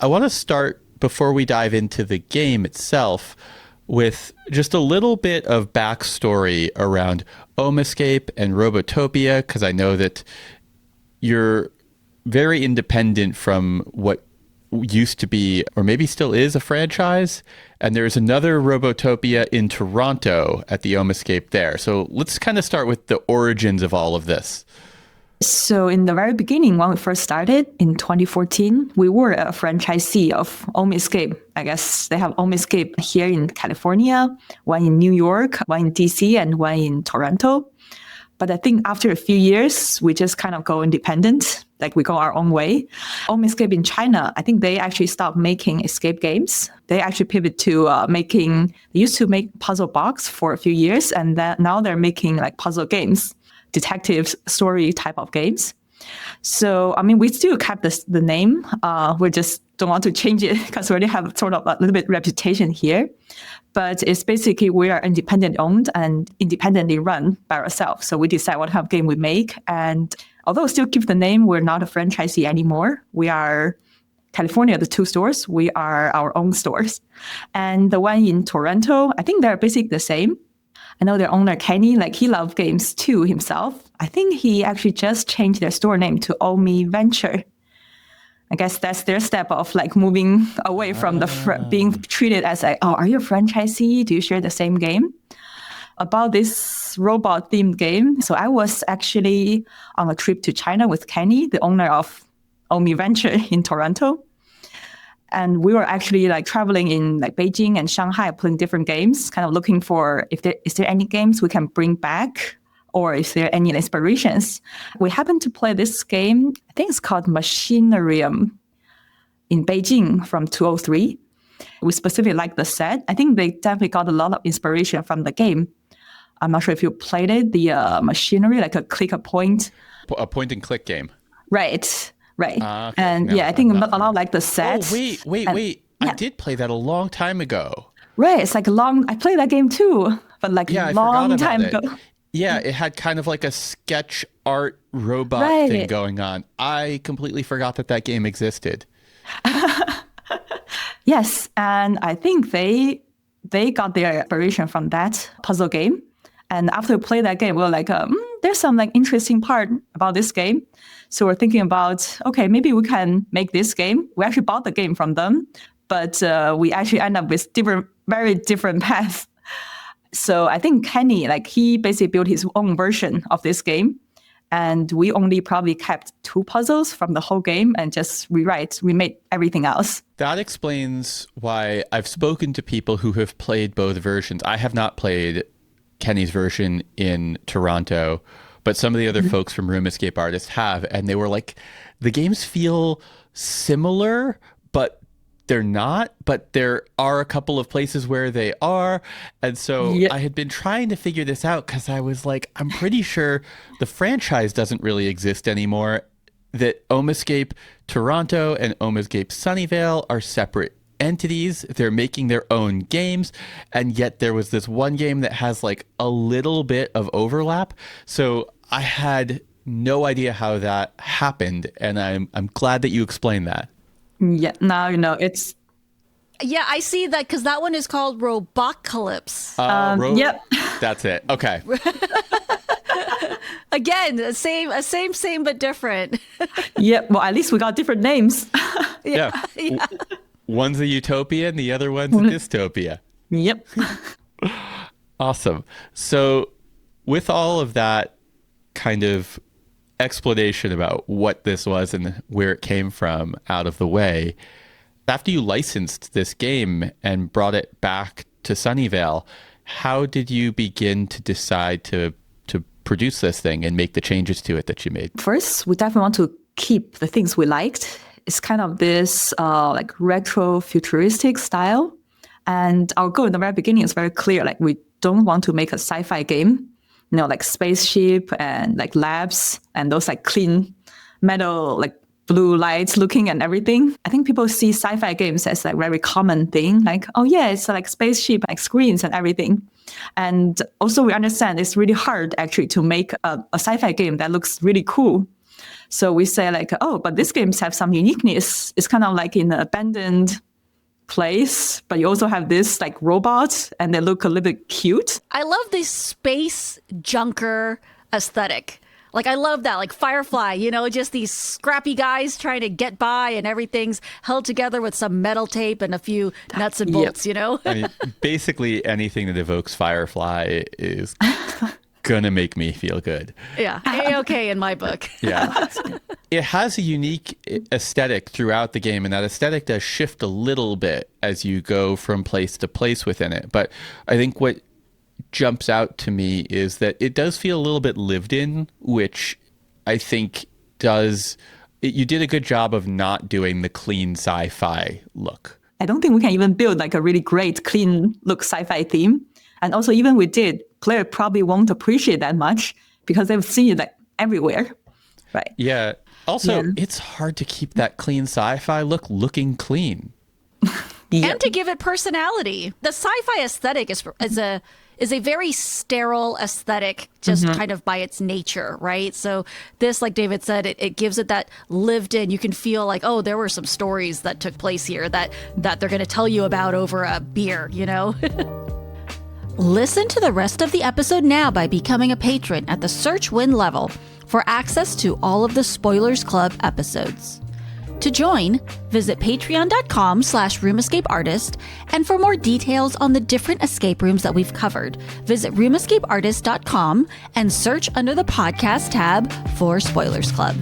I want to start, before we dive into the game itself, with just a little bit of backstory around Omescape and Robotopia, because I know that you're very independent from what used to be, or maybe still is, a franchise. And there's another Robotopia in Toronto at the Omescape there. So let's kind of start with the origins of all of this. So in the very beginning, when we first started in 2014, we were a franchisee of Omescape. I guess they have Omescape here in California, one in New York, one in DC, and one in Toronto. But I think after a few years, we just kind of go independent, like we go our own way. Omescape in China, I think they actually stopped making escape games. They actually pivot to they used to make puzzle box for a few years, and now they're making like puzzle games, detective story type of games. So, I mean, we still kept the name. We just don't want to change it because we already have sort of a little bit reputation here. But it's basically we are independent owned and independently run by ourselves. So we decide what kind of game we make. And although we still keep the name, we're not a franchisee anymore. We are California, the 2 stores. We are our own stores. And the one in Toronto, I think they're basically the same. I know their owner, Kenny, like he loves games too himself. I think he actually just changed their store name to Omi Venture. I guess that's their step of like moving away from being treated as like, oh, are you a franchisee? Do you share the same game? About this robot themed game. So I was actually on a trip to China with Kenny, the owner of Omi Venture in Toronto. And we were actually like traveling in like Beijing and Shanghai, playing different games, kind of looking for is there any games we can bring back, or is there any inspirations. We happened to play this game, I think it's called Machinarium in Beijing from 2003. We specifically like the set. I think they definitely got a lot of inspiration from the game. I'm not sure if you played it, the machinery, like a click a point. A point and click game. Right. Okay. And No, I think a lot like the set. Oh, wait. I did play that a long time ago. Right. It's like I played that game too, but like a long time ago. Yeah, it had kind of like a sketch art robot thing going on. I completely forgot that game existed. Yes, and I think they got their inspiration from that puzzle game. And after we played that game, we were like, there's some like interesting part about this game. So we're thinking about, okay, maybe we can make this game. We actually bought the game from them, but we actually end up with very different paths. So I think Kenny, like he basically built his own version of this game. And we only probably kept 2 puzzles from the whole game and just remade everything else. That explains why I've spoken to people who have played both versions. I have not played Kenny's version in Toronto, but some of the other folks from Room Escape Artists have, and they were like, the games feel similar, but they're not, but there are a couple of places where they are. And so I had been trying to figure this out because I was like, I'm pretty sure the franchise doesn't really exist anymore, that Omescape Toronto and Omescape Sunnyvale are separate entities. They're making their own games, and yet there was this one game that has like a little bit of overlap. So I had no idea how that happened, and I'm glad that you explained that. Yeah, now you know it's. Yeah, I see that because that one is called Robocalypse. Yep. That's it. Okay. Again, same, but different. Yep. Well, at least we got different names. Yeah. One's a utopia and the other one's a dystopia. Yep. Awesome. So with all of that kind of explanation about what this was and where it came from out of the way, after you licensed this game and brought it back to Sunnyvale, how did you begin to decide to produce this thing and make the changes to it that you made? First, we definitely want to keep the things we liked. It's kind of this like retro futuristic style. And our goal in the very beginning is very clear. Like we don't want to make a sci-fi game, you know, like spaceship and like labs and those like clean metal, like blue lights looking and everything. I think people see sci-fi games as like very common thing. Like, oh yeah, it's like spaceship, like screens and everything. And also we understand it's really hard actually to make a sci-fi game that looks really cool. So we say like, oh, but these games have some uniqueness. It's kind of like in an abandoned place, but you also have this like robots and they look a little bit cute. I love this space junker aesthetic. Like, I love that, like Firefly, you know, just these scrappy guys trying to get by and everything's held together with some metal tape and a few nuts and bolts, you know? I mean, basically anything that evokes Firefly is gonna make me feel good. Yeah, A-okay in my book. Yeah. It has a unique aesthetic throughout the game, and that aesthetic does shift a little bit as you go from place to place within it. But I think what jumps out to me is that it does feel a little bit lived in, which I think you did a good job of not doing the clean sci-fi look. I don't think we can even build like a really great clean look sci-fi theme. And also even we did, player probably won't appreciate that much because they've seen it like everywhere. Right. Yeah. Also, it's hard to keep that clean sci-fi look looking clean. And to give it personality. The sci-fi aesthetic is a very sterile aesthetic, just kind of by its nature, right? So this, like David said, it gives it that lived in. You can feel like, oh, there were some stories that took place here that they're going to tell you about over a beer, you know? Listen to the rest of the episode now by becoming a patron at the Search Win level for access to all of the Spoilers Club episodes. To join, visit patreon.com/roomescapeartist, and for more details on the different escape rooms that we've covered, visit roomescapeartist.com and search under the podcast tab for Spoilers Club.